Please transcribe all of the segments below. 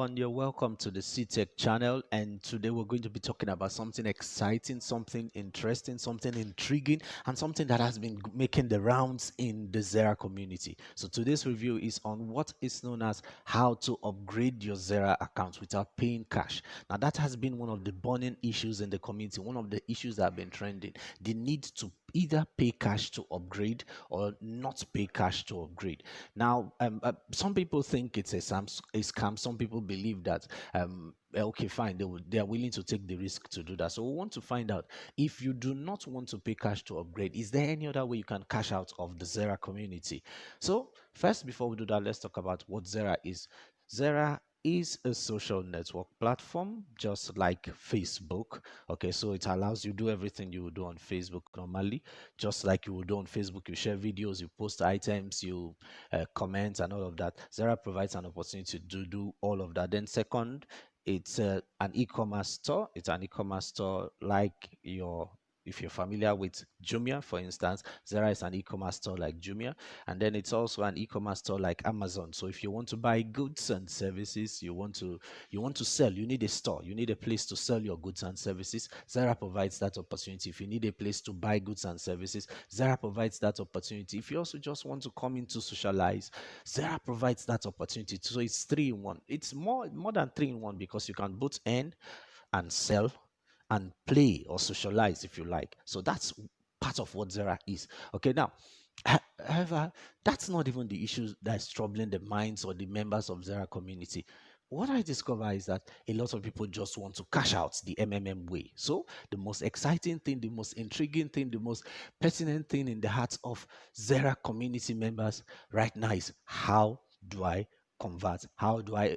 everyone. You're welcome to the CTech channel. And today we're going to be talking about something exciting, something interesting, something intriguing, and something that has been making the rounds in the Xera community. So today's review is on what is known as how to upgrade your Xera account without paying cash. Now, that has been one of the burning issues in the community, one of the issues that have been trending. The need to either pay cash to upgrade or not pay cash to upgrade. Now, some people think it's a scam. Some people believe that, okay, fine, they are willing to take the risk to do that. So we want to find out, if you do not want to pay cash to upgrade, is there any other way you can cash out of the Xera community? So first, before we do that, let's talk about what Xera is. Xera is a social network platform just like Facebook. Okay, so it allows you do everything you would do on Facebook normally. Just like you would do on Facebook, you share videos, you post items, you comment and all of that. Xera provides an opportunity to do all of that. Then second, it's an e-commerce store. It's an e-commerce store like your, if you're familiar with Jumia, for instance. Xera is an e-commerce store like Jumia, and then it's also an e-commerce store like Amazon. So if you want to buy goods and services, you want to sell, you need a store, you need a place to sell your goods and services. Xera provides that opportunity. If you need a place to buy goods and services, Xera provides that opportunity. If you also just want to come in to socialize, Xera provides that opportunity. So it's three in one. It's more than three in one, because you can both earn and sell and play or socialize if you like. So that's part of what Xera is. Okay, now, however, that's not even the issue that's troubling the minds or the members of Xera community. What I discover is that a lot of people just want to cash out the MMM way. So the most exciting thing, the most intriguing thing, the most pertinent thing in the hearts of Xera community members right now is, how do I convert? How do I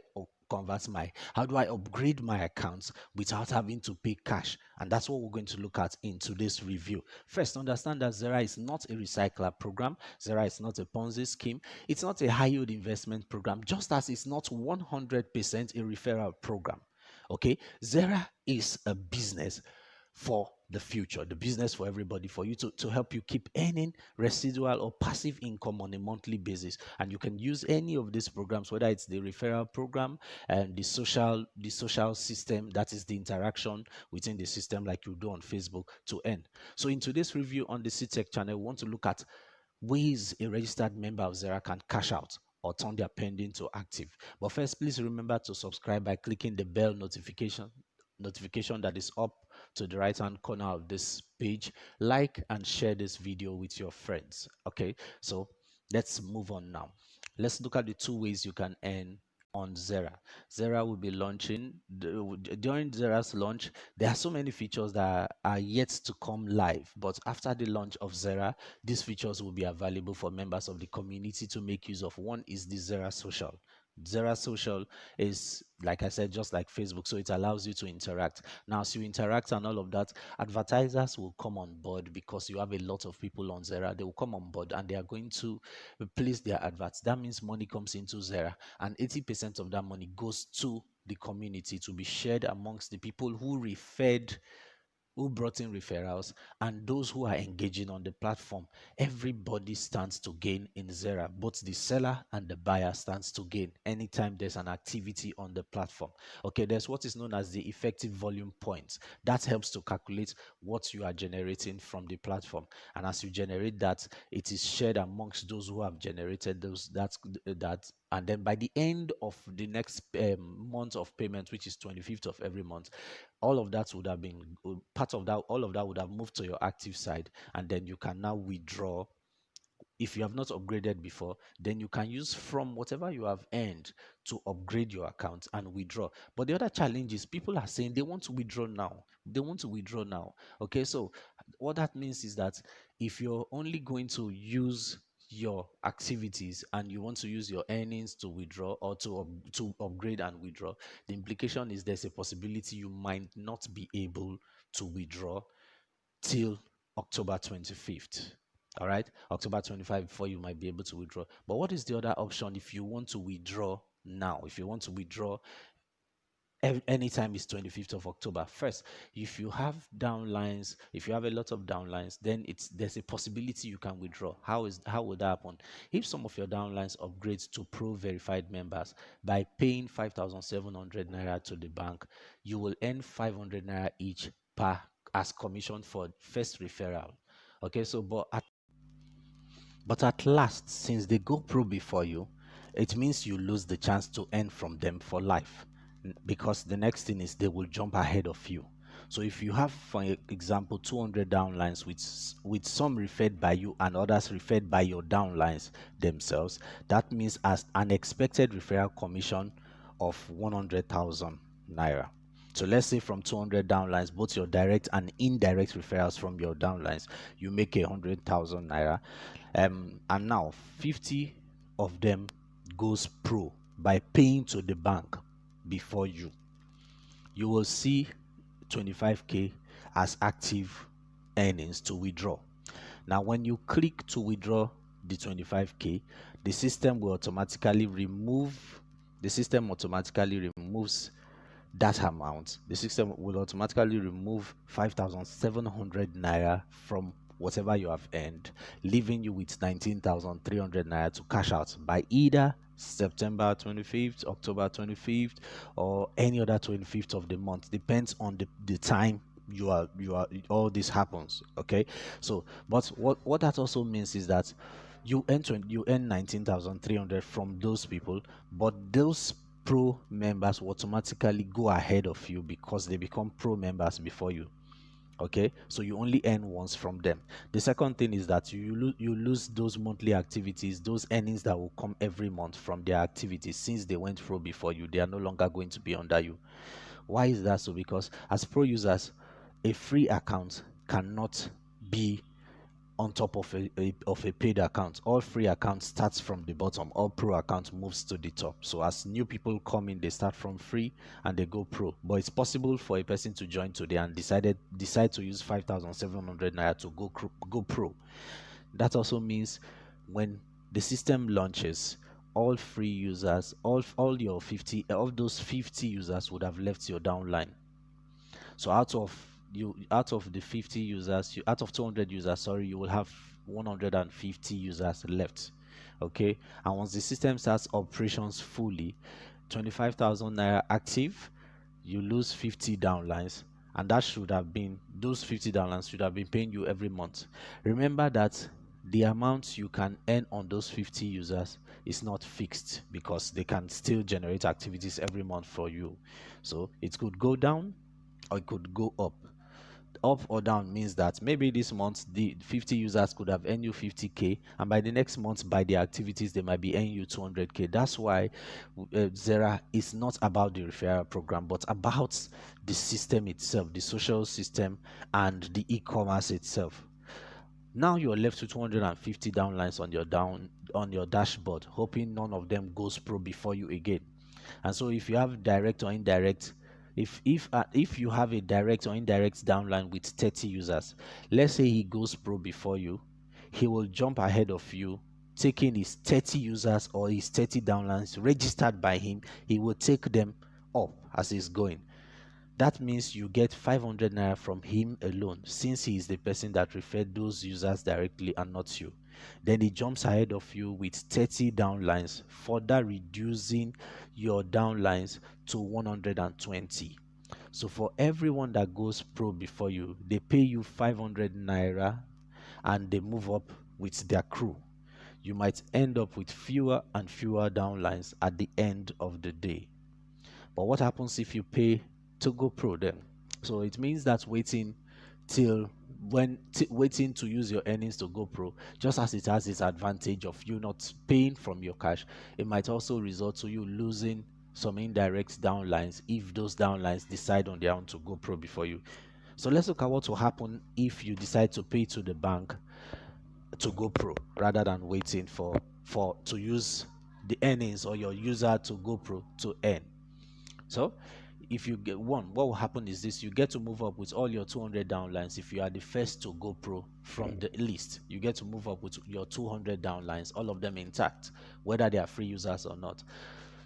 upgrade my accounts without having to pay cash? And that's what we're going to look at in today's review. First, understand that Xera is not a recycler program. Xera is not a Ponzi scheme. It's not a high yield investment program, just as it's not 100% a referral program. Okay, Xera is a business for the future, the business for everybody, for you to help you keep earning residual or passive income on a monthly basis. And you can use any of these programs, whether it's the referral program and the social system, that is the interaction within the system like you do on Facebook, to earn. So in today's review on the CTech channel, we want to look at ways a registered member of Xera can cash out or turn their pending to active. But first, please remember to subscribe by clicking the bell notification that is up to the right hand corner of this page. Like and share this video with your friends. Okay, so let's move on now. Let's look at the two ways you can earn on Xera. Xera will be launching during Xera's launch. There are so many features that are yet to come live, but after the launch of Xera, these features will be available for members of the community to make use of. One is the Xera Social. Xera Social is, like I said, just like Facebook, so it allows you to interact. Now, as you interact and all of that, advertisers will come on board, because you have a lot of people on Xera. They will come on board and they are going to place their adverts. That means money comes into Xera, and 80% of that money goes to the community to be shared amongst the people who brought in referrals, and those who are engaging on the platform. Everybody stands to gain in Xera. Both the seller and the buyer stands to gain anytime there's an activity on the platform. Okay, there's what is known as the effective volume points. That helps to calculate what you are generating from the platform. And as you generate that, it is shared amongst those who have generated those that and then by the end of the next month of payment, which is 25th of every month, all of that would have been part of that, all of that would have moved to your active side, and then you can now withdraw. If you have not upgraded before, then you can use from whatever you have earned to upgrade your account and withdraw. But the other challenge is, people are saying they want to withdraw now. They want to withdraw now. Okay, so what that means is that if you're only going to use your activities and you want to use your earnings to withdraw or to upgrade and withdraw, the implication is there's a possibility you might not be able to withdraw till October 25th. All right, October 25 before you might be able to withdraw. But what is the other option if you want to withdraw now? If you want to withdraw anytime it's 25th of October. First, if you have downlines, if you have a lot of downlines, then there's a possibility you can withdraw. How would that happen? If some of your downlines upgrade to pro verified members by paying 5,700 naira to the bank, you will earn 500 naira each per as commission for first referral. Okay, so but at last, since they go pro before you, it means you lose the chance to earn from them for life. Because the next thing is they will jump ahead of you. So if you have, for example, 200 downlines with some referred by you and others referred by your downlines themselves, that means as an expected referral commission of 100,000 naira. So let's say from 200 downlines, both your direct and indirect referrals from your downlines, you make 100,000 naira. And now 50 of them goes pro by paying to the bank before you. You will see 25k as active earnings to withdraw. Now, when you click to withdraw the 25k, the system automatically removes that amount. The system will automatically remove 5,700 naira from whatever you have earned, leaving you with 19,300 naira to cash out by either September 25th, October 25th, or any other 25th of the month. Depends on the time you are all this happens. Okay, so but what that also means is that you earn 19,300 from those people, but those pro members will automatically go ahead of you because they become pro members before you. Okay, so you only earn once from them. The second thing is that you lose those monthly activities, those earnings that will come every month from their activities. Since they went pro before you, they are no longer going to be under you. Why is that so? Because as pro users, a free account cannot be on top of a paid account. All free accounts starts from the bottom. All pro account moves to the top. So as new people come in, they start from free and they go pro. But it's possible for a person to join today and decide to use 5,700 naira to go pro. That also means when the system launches, all free users, all your 50, all those 50 users would have left your downline. So out of the 50 users, out of 200 users, sorry, you will have 150 users left. Okay, and once the system starts operations fully, 25,000 naira active, you lose 50 downlines, and that should have been, those 50 downlines should have been paying you every month. Remember that the amount you can earn on those 50 users is not fixed because they can still generate activities every month for you. So it could go down or it could go up. Up or down means that maybe this month the 50 users could have earned you 50k, and by the next month, by the activities, they might be earning you 200k. That's why Xera is not about the referral program, but about the system itself, the social system, and the e-commerce itself. Now you're left with 250 downlines on your dashboard, hoping none of them goes pro before you again. And so if you have direct or indirect, if you have a direct or indirect downline with 30 users, let's say he goes pro before you, he will jump ahead of you, taking his 30 users or his 30 downlines registered by him. He will take them up as he's going. That means you get 500 naira from him alone, since he is the person that referred those users directly and not you. Then he jumps ahead of you with 30 downlines, further reducing your downlines to 120. So for everyone that goes pro before you, they pay you 500 naira and they move up with their crew. You might end up with fewer and fewer downlines at the end of the day. But what happens if you pay to go pro then? So it means that waiting to use your earnings to go pro, just as it has its advantage of you not paying from your cash, it might also result to you losing some indirect downlines if those downlines decide on their own to go pro before you. So let's look at what will happen if you decide to pay to the bank to go pro rather than waiting for to use the earnings or your user to go pro to earn. So if you get one, what will happen is this: you get to move up with all your 200 downlines. If you are the first to go pro from the list, you get to move up with your 200 downlines, all of them intact, whether they are free users or not.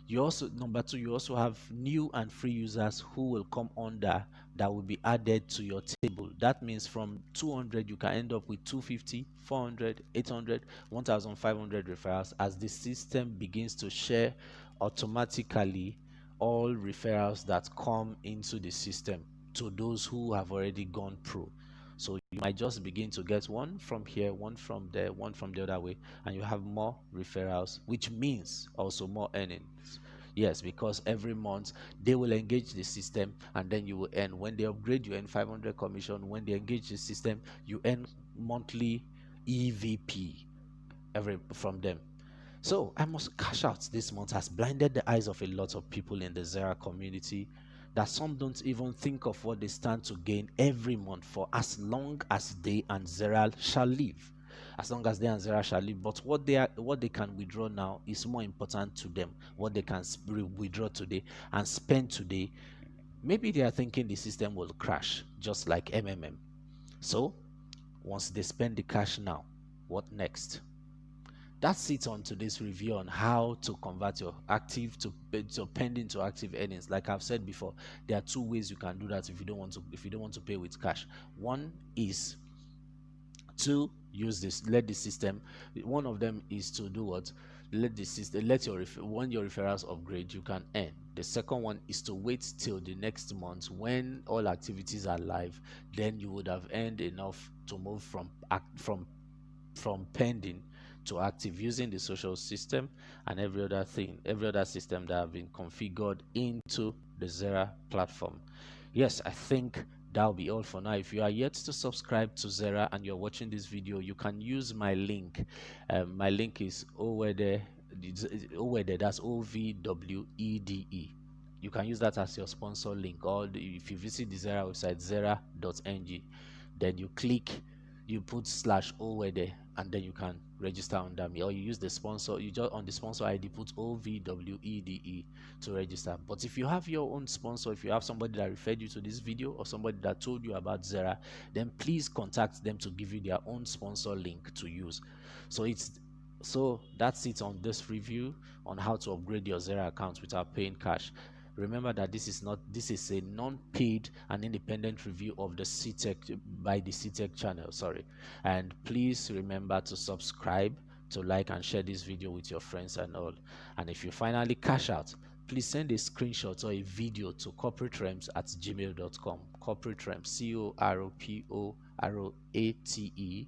You also, number two, you also have new and free users who will come under, that will be added to your table. That means from 200 you can end up with 250, 400, 800, 1500 referrals, as the system begins to share automatically all referrals that come into the system to those who have already gone pro. So you might just begin to get one from here, one from there, one from the other way, and you have more referrals, which means also more earnings. Yes, because every month they will engage the system and then you will earn. When they upgrade, you earn 500 commission. When they engage the system, you earn monthly EVP every from them. So I must cash out this month has blinded the eyes of a lot of people in the Xera community, that some don't even think of what they stand to gain every month for as long as they and Xera shall live. As long as they and Xera shall live. But what they can withdraw now is more important to them. What they can withdraw today and spend today. Maybe they are thinking the system will crash, just like MMM. So once they spend the cash now, what next? That's it on today's review on how to convert your active to pending to active earnings. Like I've said before, there are two ways you can do that if you don't want to pay with cash. One is to use this, let the system. One of them is to do what? Let the system, let your when your referrals upgrade, you can earn. The second one is to wait till the next month when all activities are live. Then you would have earned enough to move from pending to active, using the social system and every other thing, every other system that have been configured into the Xera platform. Yes, I think that'll be all for now. If you are yet to subscribe to Xera and you're watching this video, you can use my link. My link is Owede. That's OVWEDE. You can use that as your sponsor link, or if you visit the Xera website, xera.ng, then you click, you put /Owede, and then you can register under me, or you use the sponsor, you just on the sponsor ID put OVWEDE to register. But if you have your own sponsor, if you have somebody that referred you to this video or somebody that told you about Xera, then please contact them to give you their own sponsor link to use. So that's it on this review on how to upgrade your Xera account without paying cash. Remember that this is a non-paid and independent review of the CTech by the CTech channel. Sorry. And please remember to subscribe, to like and share this video with your friends and all. And if you finally cash out, please send a screenshot or a video to corporaterealms@gmail.com. Corporaterealms,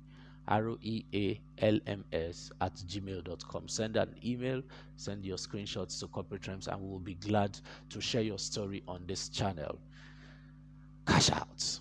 CORPORATEREALMS@gmail.com. Send an email, send your screenshots to corporaterealms, and we will be glad to share your story on this channel. Cash out.